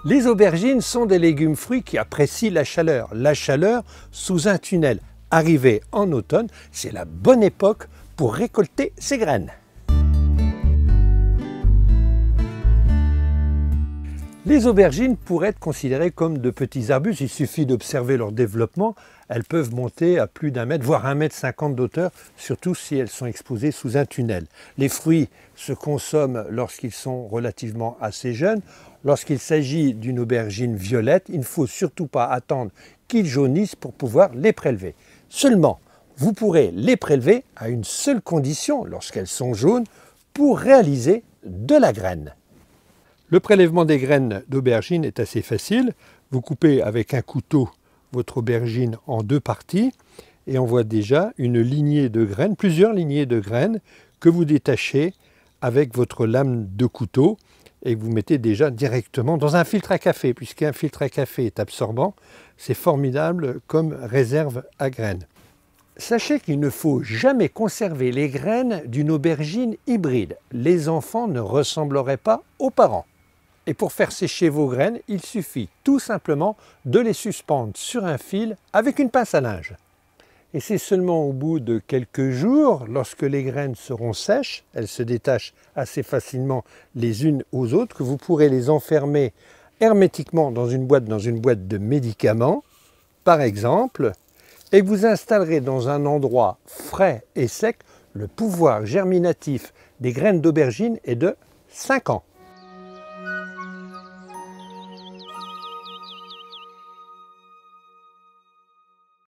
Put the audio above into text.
Les aubergines sont des légumes-fruits qui apprécient la chaleur. La chaleur sous un tunnel. Arrivé en automne, c'est la bonne époque pour récolter ces graines. Les aubergines pourraient être considérées comme de petits arbustes. Il suffit d'observer leur développement. Elles peuvent monter à plus d'1 mètre, voire 1,50 m d'auteur, surtout si elles sont exposées sous un tunnel. Les fruits se consomment lorsqu'ils sont relativement assez jeunes. Lorsqu'il s'agit d'une aubergine violette, il ne faut surtout pas attendre qu'ils jaunissent pour pouvoir les prélever. Seulement, vous pourrez les prélever à une seule condition, lorsqu'elles sont jaunes, pour réaliser de la graine. Le prélèvement des graines d'aubergine est assez facile. Vous coupez avec un couteau votre aubergine en 2 parties et on voit déjà une lignée de graines, plusieurs lignées de graines que vous détachez avec votre lame de couteau et que vous mettez déjà directement dans un filtre à café, puisqu'un filtre à café est absorbant. C'est formidable comme réserve à graines. Sachez qu'il ne faut jamais conserver les graines d'une aubergine hybride. Les enfants ne ressembleraient pas aux parents. Et pour faire sécher vos graines, il suffit tout simplement de les suspendre sur un fil avec une pince à linge. Et c'est seulement au bout de quelques jours, lorsque les graines seront sèches, elles se détachent assez facilement les unes aux autres, que vous pourrez les enfermer hermétiquement dans une boîte de médicaments, par exemple, et que vous installerez dans un endroit frais et sec. Le pouvoir germinatif des graines d'aubergine est de 5 ans.